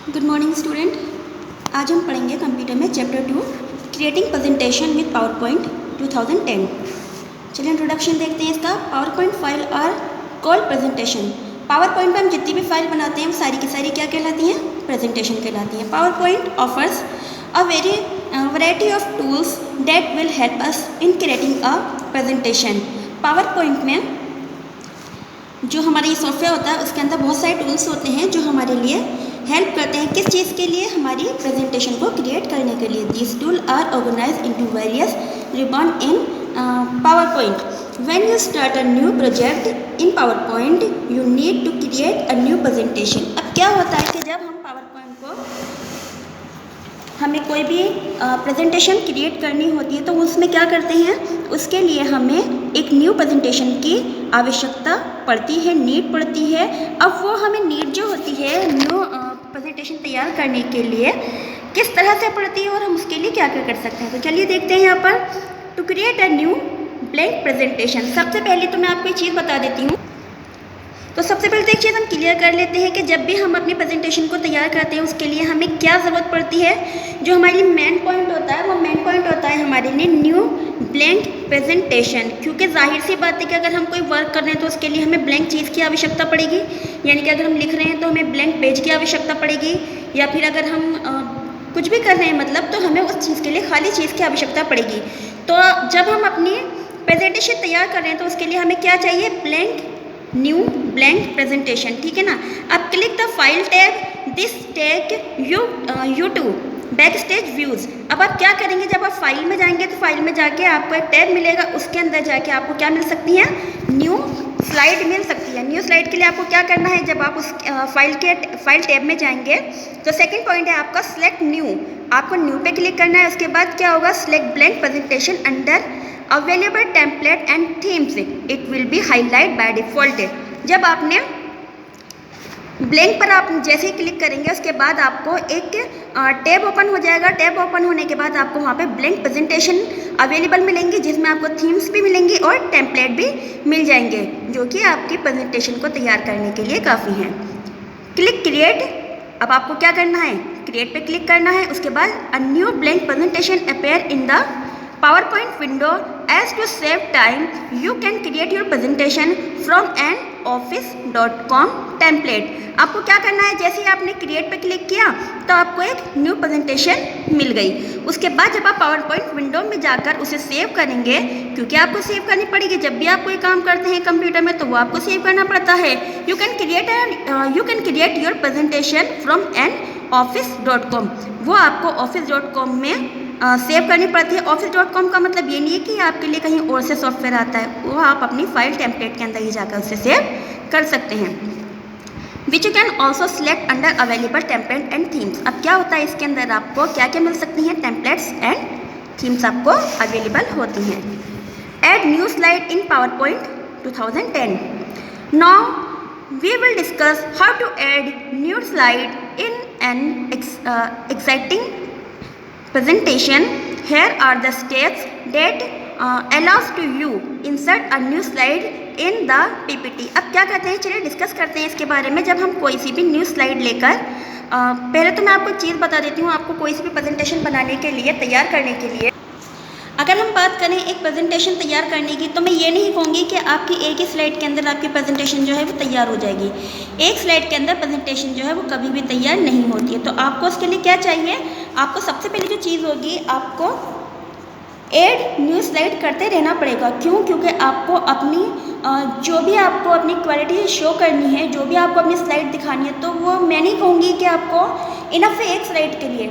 Good morning student. आज हम पढ़ेंगे कंप्यूटर में chapter 2 creating presentation with PowerPoint 2010। चलिए इंट्रोडक्शन देखते हैं इसका। PowerPoint file are called presentation. PowerPoint पर हम जितनी भी फाइल बनाते हैं वो सारी की सारी क्या कहलाती हैं? प्रेजेंटेशन कहलाती हैं। Power point offers a variety of tools that will help us in creating a presentation. Power point में जो हमारा ये सॉफ्टवेयर होता है उसके अंदर बहुत सारे टूल्स होते हैं जो हमारे लिए हेल्प करते हैं। किस चीज़ के लिए? हमारी प्रेजेंटेशन को क्रिएट करने के लिए। This tool are organize into various ribbon in PowerPoint. When you start a new project in PowerPoint you need to create a new presentation. अब क्या होता है कि जब हम पावर पॉइंट को हमें कोई भी प्रेजेंटेशन क्रिएट करनी होती है तो उसमें क्या करते हैं, उसके लिए हमें एक न्यू प्रेजेंटेशन की आवश्यकता पड़ती है, नीड पड़ती है। अब वो हमें नीड जो होती है न्यू प्रेजेंटेशन तैयार करने के लिए किस तरह से पड़ती है और हम उसके लिए क्या क्या कर सकते हैं। तो चलिए देखते हैं यहाँ पर। To create a new blank presentation, सबसे पहले तो मैं आपको एक चीज़ बता देती हूँ। तो सबसे पहले तो एक चीज़ हम क्लियर कर लेते हैं कि जब भी हम अपनी प्रेजेंटेशन को तैयार करते हैं उसके लिए हमें क्या ज़रूरत पड़ती है। जो हमारे लिए मेन पॉइंट होता है वो मेन पॉइंट होता है हमारे लिए न्यू ब्लैंक प्रेजेंटेशन। क्योंकि जाहिर सी बात है कि अगर हम कोई वर्क कर रहे हैं तो उसके लिए हमें ब्लैंक चीज़ की आवश्यकता पड़ेगी। यानी कि अगर हम लिख रहे हैं तो हमें ब्लैंक पेज की आवश्यकता पड़ेगी, या फिर अगर हम कुछ भी कर रहे हैं मतलब तो हमें उस चीज़ के लिए खाली चीज़ की आवश्यकता पड़ेगी। तो जब हम अपनी प्रेजेंटेशन तैयार कर रहे हैं तो उसके लिए हमें क्या चाहिए? ब्लैंक न्यू ब्लैंक प्रेजेंटेशन, ठीक है ना। अब click the file tab, this take you to backstage views. अब आप क्या करेंगे, जब आप फाइल में जाएंगे तो फाइल में जाके आपको एक टैब मिलेगा, उसके अंदर जाके आपको क्या मिल सकती है? न्यू स्लाइड मिल सकती है। न्यू स्लाइड के लिए आपको क्या करना है, जब आप उस फाइल टैब में जाएंगे तो सेकंड पॉइंट है आपका सिलेक्ट न्यू। आपको न्यू पे क्लिक करना है। उसके बाद क्या होगा? Select blank presentation under available template and themes, it will be highlight by default. जब आपने ब्लैंक पर आप जैसे ही क्लिक करेंगे उसके बाद आपको एक टैब ओपन हो जाएगा। टैब ओपन होने के बाद आपको वहाँ पे ब्लैंक प्रेजेंटेशन अवेलेबल मिलेंगी, जिसमें आपको थीम्स भी मिलेंगी और टेम्पलेट भी मिल जाएंगे, जो कि आपकी प्रेजेंटेशन को तैयार करने के लिए काफ़ी हैं। Click create. अब आपको क्या करना है? क्रिएट पे क्लिक करना है। उसके बाद अ new blank presentation appear in the PowerPoint window. As to save time, you can create your presentation from an office.com template. आपको क्या करना है? जैसे ही आपने क्रिएट पे क्लिक किया तो आपको एक न्यू प्रेजेंटेशन मिल गई। उसके बाद जब आप PowerPoint विंडो में जाकर उसे सेव करेंगे, क्योंकि आपको सेव करनी पड़ेगी, जब भी आप कोई काम करते हैं कंप्यूटर में तो वो आपको सेव करना पड़ता है। You can create your presentation from an office.com। वो आपको office.com में सेव करनी पड़ती है। office.com का मतलब ये नहीं है कि आपके लिए कहीं और से सॉफ्टवेयर आता है, वो आप अपनी फाइल टेम्पलेट के अंदर ही जाकर उसे सेव कर सकते हैं। Which you can also select under available template and themes. अब क्या होता है इसके अंदर आपको क्या क्या मिल सकती हैं? टेम्पलेट्स एंड थीम्स आपको अवेलेबल होती हैं। Add new slide in PowerPoint 2010। Now we will discuss how to add new slide in an exciting presentation. Here are the steps that allows to you insert a new slide in the PPT। अब क्या करते हैं, चलिए discuss करते हैं इसके बारे में। जब हम कोई सी भी न्यू स्लाइड लेकर पहले तो मैं आपको एक चीज़ बता देती हूँ। आपको कोई सी भी प्रेजेंटेशन बनाने के लिए, तैयार करने के लिए, अगर हम बात करें एक प्रेजेंटेशन तैयार करने की, तो मैं ये नहीं कहूँगी कि आपकी एक ही स्लाइड के अंदर आपकी प्रेजेंटेशन जो है वो तैयार हो जाएगी। एक स्लाइड के अंदर प्रेजेंटेशन जो है वो कभी भी तैयार नहीं होती है। तो आपको उसके लिए क्या चाहिए? आपको सबसे पहले जो चीज़ होगी, आपको ऐड न्यू स्लाइड करते रहना पड़ेगा। क्यों? क्योंकि आपको अपनी जो भी आपको अपनी क्वालिटी शो करनी है, जो भी आपको अपनी स्लाइड दिखानी है, तो वो मैं नहीं कहूँगी कि आपको इनफ है एक स्लाइड के लिए।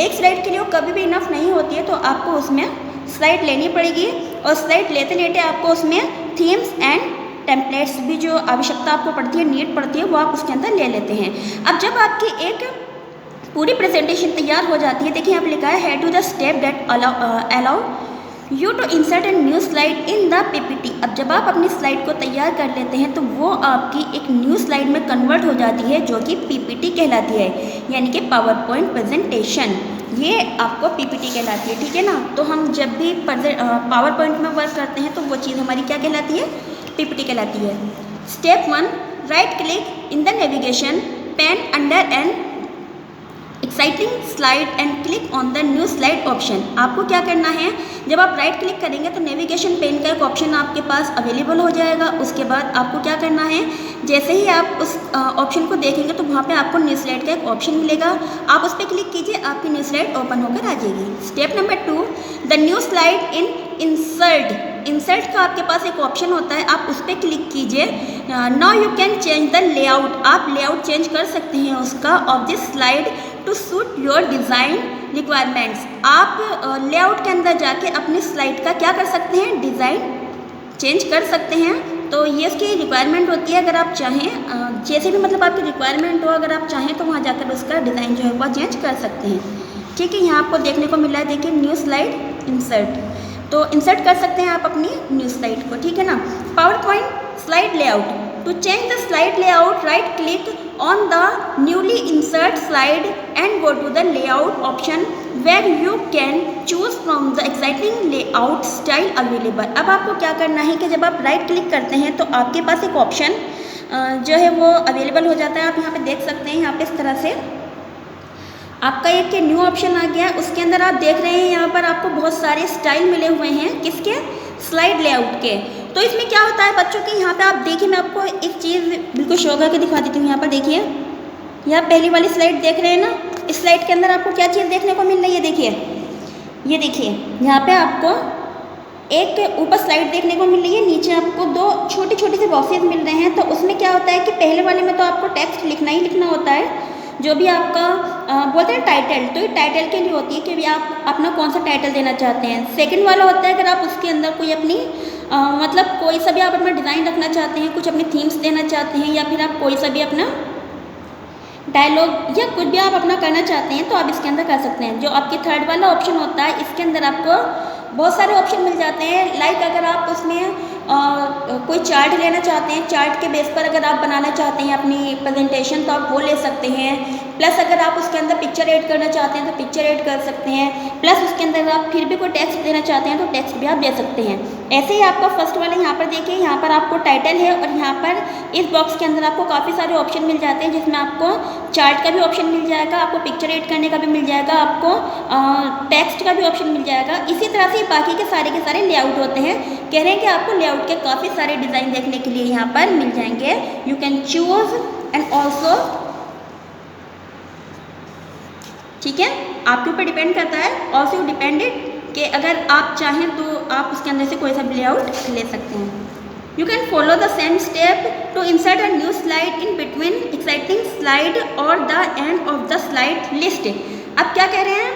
एक स्लाइड के लिए वो कभी भी इनफ नहीं होती है। तो आपको उसमें स्लाइड लेनी पड़ेगी, और स्लाइड लेते लेते आपको उसमें थीम्स एंड टेम्पलेट्स भी जो आवश्यकता आपको पड़ती है, नीड पड़ती है, वो आप उसके अंदर ले लेते हैं। अब जब आपकी एक पूरी प्रेजेंटेशन तैयार हो जाती है, देखिए यहाँ पे लिखा है head to the step that allow you to insert a new slide in the PPT। अब जब आप अपनी स्लाइड को तैयार कर लेते हैं तो वो आपकी एक न्यू स्लाइड में कन्वर्ट हो जाती है, जो कि PPT कहलाती है, यानी कि PowerPoint प्रेजेंटेशन। ये आपको PPT कहलाती है, ठीक है ना। तो हम जब भी PowerPoint में वर्क करते हैं तो वो चीज़ हमारी क्या कहलाती है? PPT कहलाती है। Step 1, right click in the navigation pan under an exciting slide and click on the new slide option. आपको क्या करना है, जब आप राइट क्लिक करेंगे तो नेविगेशन पेन का एक ऑप्शन आपके पास अवेलेबल हो जाएगा। उसके बाद आपको क्या करना है, जैसे ही आप उस ऑप्शन को देखेंगे तो वहाँ पे आपको न्यू स्लाइड का एक ऑप्शन मिलेगा, आप उस पर क्लिक कीजिए, आपकी न्यू स्लाइड ओपन होकर आ जाएगी। Step number 2, the new slide in insert का आपके पास एक ऑप्शन होता है, आप उस पर क्लिक कीजिए। Now you can change the layout, आप लेआउट चेंज कर सकते हैं उसका of this slide to suit your design requirements. आप लेआउट के अंदर जाके अपनी स्लाइड का क्या कर सकते हैं, डिज़ाइन चेंज कर सकते हैं। तो ये इसकी रिक्वायरमेंट होती है, अगर आप चाहें जैसे भी मतलब आपकी रिक्वायरमेंट हो, अगर आप चाहें तो वहाँ जाकर उसका डिज़ाइन जो है वो चेंज कर सकते हैं। ठीक है, यहाँ आपको देखने को मिल रहा है, देखिए न्यू स्लाइड इंसर्ट, तो इंसर्ट कर सकते हैं आप अपनी न्यू स्लाइड को, ठीक है ना। PowerPoint slide layout, to change the slide layout right click on the newly insert slide and go to the layout option where you can choose from the exciting layout style available. अब आपको क्या करना है कि जब आप right click करते हैं तो आपके पास एक ऑप्शन जो है वो अवेलेबल हो जाता है। आप यहाँ पे देख सकते हैं, यहाँ पे इस तरह से आपका एक न्यू ऑप्शन आ गया, उसके अंदर आप देख रहे हैं यहाँ पर आपको बहुत सारे स्टाइल मिले हुए हैं, किसके, स्लाइड लेआउट के। तो इसमें क्या होता है बच्चों की, यहाँ पे आप देखिए, मैं आपको एक चीज़ बिल्कुल शो करके दिखा देती हूँ। यहाँ पर देखिए, यहाँ पहली वाली स्लाइड देख रहे हैं ना, इस स्लाइड के अंदर आपको क्या चीज़ देखने को मिल रही है, देखिए ये देखिए, यहाँ पे आपको एक ऊपर स्लाइड देखने को मिल रही है, नीचे आपको दो छोटे छोटे से बॉक्सेस मिल रहे हैं। तो उसमें क्या होता है कि पहले वाले में तो आपको टेक्स्ट लिखना ही लिखना होता है, जो भी आपका बोलते हैं टाइटल, तो ये टाइटल के लिए होती है कि भी आप अपना कौन सा टाइटल देना चाहते हैं। सेकंड वाला होता है अगर आप उसके अंदर कोई अपनी मतलब कोई सा भी आप अपना डिज़ाइन रखना चाहते हैं, कुछ अपनी थीम्स देना चाहते हैं, या फिर आप कोई सा भी अपना डायलॉग या कुछ भी आप अपना करना चाहते हैं तो आप इसके अंदर कर सकते हैं। जो आपके थर्ड वाला ऑप्शन होता है, इसके अंदर आपको बहुत सारे ऑप्शन मिल जाते हैं। लाइक अगर आप उसमें कोई चार्ट लेना चाहते हैं, चार्ट के बेस पर अगर आप बनाना चाहते हैं अपनी प्रेजेंटेशन तो आप वो ले सकते हैं। प्लस अगर आप उसके अंदर पिक्चर ऐड करना चाहते हैं तो पिक्चर ऐड कर सकते हैं। प्लस उसके अंदर आप फिर भी कोई टेक्स्ट देना चाहते हैं तो टेक्स्ट भी आप दे सकते हैं। ऐसे ही आपका फर्स्ट वाला यहाँ पर देखिए, यहाँ पर आपको टाइटल है और यहाँ पर इस बॉक्स के अंदर आपको काफ़ी सारे ऑप्शन मिल जाते हैं, जिसमें आपको चार्ट का भी ऑप्शन मिल जाएगा, आपको पिक्चर ऐड करने का भी मिल जाएगा, आपको टेक्स्ट का भी ऑप्शन मिल जाएगा। इसी तरह से बाकी के सारे लेआउट होते हैं। कह रहे हैं कि आपको लेआउट के काफ़ी सारे डिज़ाइन देखने के लिए यहाँ पर मिल जाएंगे। You can choose and also, ठीक है, आपके ऊपर डिपेंड करता है। ऑल्सो डिपेंडेड कि अगर आप चाहें तो आप उसके अंदर से कोई सा भी लेआउट ले सकते हैं। You can follow the same step to insert a new slide in between existing slide और the end of the slide list. अब क्या कह रहे हैं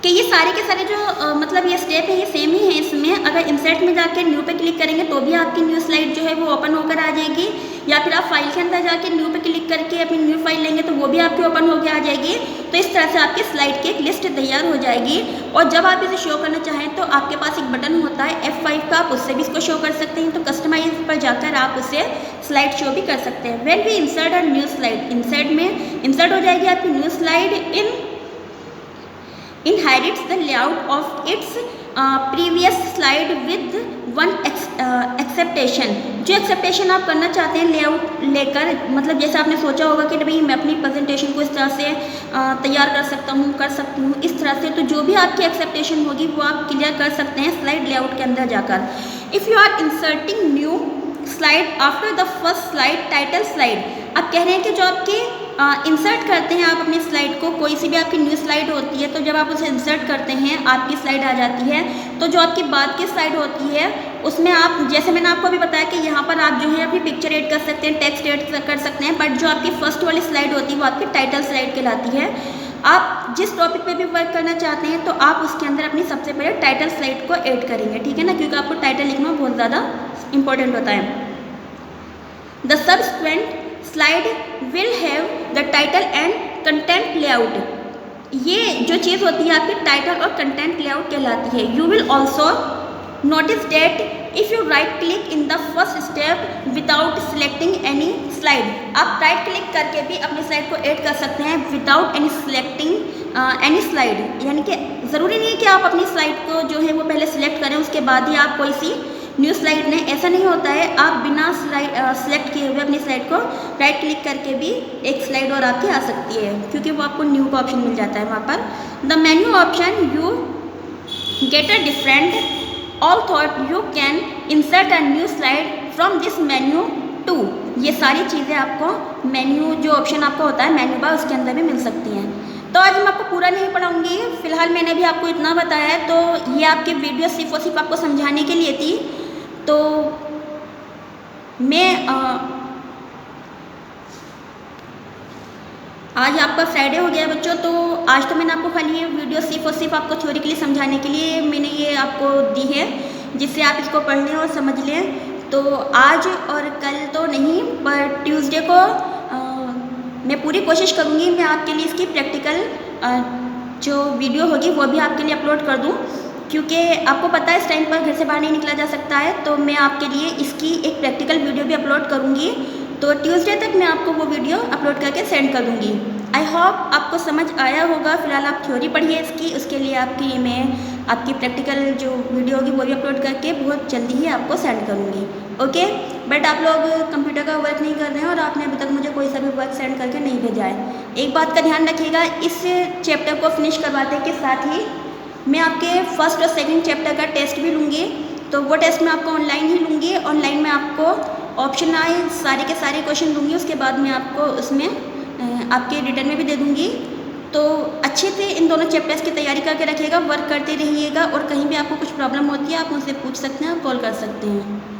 कि ये सारे के सारे जो मतलब ये स्टेप है ये सेम ही है। इसमें अगर इंसर्ट में जाके न्यू पे क्लिक करेंगे तो भी आपकी न्यू स्लाइड जो है वो ओपन होकर आ जाएगी, या फिर आप फाइल के अंदर जाके न्यू पे क्लिक करके अपनी न्यू फाइल लेंगे तो वो भी आपकी ओपन होकर आ जाएगी। तो इस तरह से आपकी स्लाइड की एक लिस्ट तैयार हो जाएगी। और जब आप इसे शो करना चाहें तो आपके पास एक बटन होता है F5 का, आप उससे भी इसको शो कर सकते हैं। तो कस्टमाइज पर जाकर आप उसे स्लाइड शो भी कर सकते हैं। When we insert a new slide, insert में इंसर्ट हो जाएगी आपकी new slide inherits the layout of its previous slide with one exception. जो एक्सेप्टेशन आप करना चाहते हैं लेआउट लेकर, मतलब जैसे आपने सोचा होगा कि भाई मैं अपनी प्रेजेंटेशन को इस तरह से तैयार कर सकता हूँ, कर सकती हूँ इस तरह से, तो जो भी आपकी एक्सेप्टेशन होगी वो आप क्लियर कर सकते हैं स्लाइड लेआउट के अंदर जाकर। If you are inserting new slide after the first slide title slide, अब कह रहे हैं कि जो आपके इंसर्ट करते हैं आप अपनी स्लाइड को, कोई सी भी आपकी न्यू स्लाइड होती है तो जब आप उसे इंसर्ट करते हैं आपकी स्लाइड आ जाती है। तो जो आपकी बाद की स्लाइड होती है उसमें आप, जैसे मैंने आपको अभी बताया कि यहाँ पर आप जो है अपनी पिक्चर ऐड कर सकते हैं, टेक्स्ट ऐड कर सकते हैं, बट जो आपकी फर्स्ट वाली स्लाइड होती है वो आपकी टाइटल स्लाइड कहलाती है। आप जिस टॉपिक पे भी वर्क करना चाहते हैं तो आप उसके अंदर अपनी सबसे पहले टाइटल स्लाइड को ऐड करेंगे, ठीक है ना, क्योंकि आपको टाइटल लिखना बहुत ज़्यादा इंपॉर्टेंट होता है। The subsequent slide will have the title and content layout. ये जो चीज़ होती है आपकी टाइटल और कंटेंट लेआउट कहलाती है। You will also notice that if you right click in the first step without selecting any slide, आप राइट क्लिक करके भी अपनी स्लाइड को ऐड कर सकते हैं without any selecting any slide. यानी कि ज़रूरी नहीं है कि आप अपनी स्लाइड को जो है वो पहले सिलेक्ट करें उसके बाद ही आप कोई सी न्यू स्लाइड ने, ऐसा नहीं होता है। आप बिना स्लाइड सेलेक्ट किए हुए अपनी स्लाइड को राइट क्लिक करके भी एक स्लाइड और आपकी आ सकती है, क्योंकि वो आपको न्यू का ऑप्शन मिल जाता है वहाँ पर। The menu option you get a different all thought you can insert a new slide from this menu too. ये सारी चीज़ें आपको मेन्यू जो ऑप्शन आपको होता है मेन्यू बार, उसके अंदर भी मिल सकती हैं। तो आज मैं आपको पूरा नहीं पढ़ाऊँगी, फिलहाल मैंने भी आपको इतना बताया है। तो ये आपकी वीडियो सिर्फ और सिर्फ आपको समझाने के लिए थी। तो मैं आज आपका फ्राइडे हो गया बच्चों, तो आज तो मैंने आपको खाली ये वीडियो सिर्फ और सिर्फ आपको थ्योरी के लिए समझाने के लिए मैंने ये आपको दी है, जिससे आप इसको पढ़ लें और समझ लें। तो आज और कल तो नहीं, पर ट्यूसडे को मैं पूरी कोशिश करूँगी मैं आपके लिए इसकी प्रैक्टिकल जो वीडियो होगी वो भी आपके लिए अपलोड कर दूँ, क्योंकि आपको पता है इस टाइम पर घर से बाहर नहीं निकला जा सकता है। तो मैं आपके लिए इसकी एक प्रैक्टिकल वीडियो भी अपलोड करूँगी, तो ट्यूसडे तक मैं आपको वो वीडियो अपलोड करके सेंड कर दूँगी। आई होप आपको समझ आया होगा। फिलहाल आप थ्योरी पढ़िए इसकी, उसके लिए मैं आपकी प्रैक्टिकल जो वीडियो होगी वो भी अपलोड करके बहुत जल्दी ही आपको सेंड करूँगी। ओके, बट आप लोग कंप्यूटर का वर्क नहीं कर रहे हैं और आपने अभी तक मुझे कोई सा भी वर्क सेंड करके नहीं भेजा है। एक बात का ध्यान रखिएगा, इस चैप्टर को फिनिश करवाने के साथ ही मैं आपके फर्स्ट और सेकंड चैप्टर का टेस्ट भी लूँगी। तो वो टेस्ट मैं आपको ऑनलाइन ही लूँगी। ऑनलाइन में आपको ऑप्शन आए सारे के सारे क्वेश्चन दूँगी, उसके बाद मैं आपको उसमें आपके रिटर्न में भी दे दूँगी। तो अच्छे से इन दोनों चैप्टर्स की तैयारी करके रखिएगा, वर्क करते रहिएगा, और कहीं भी आपको कुछ प्रॉब्लम होती है आप मुझसे पूछ सकते हैं, आप कॉल कर सकते हैं।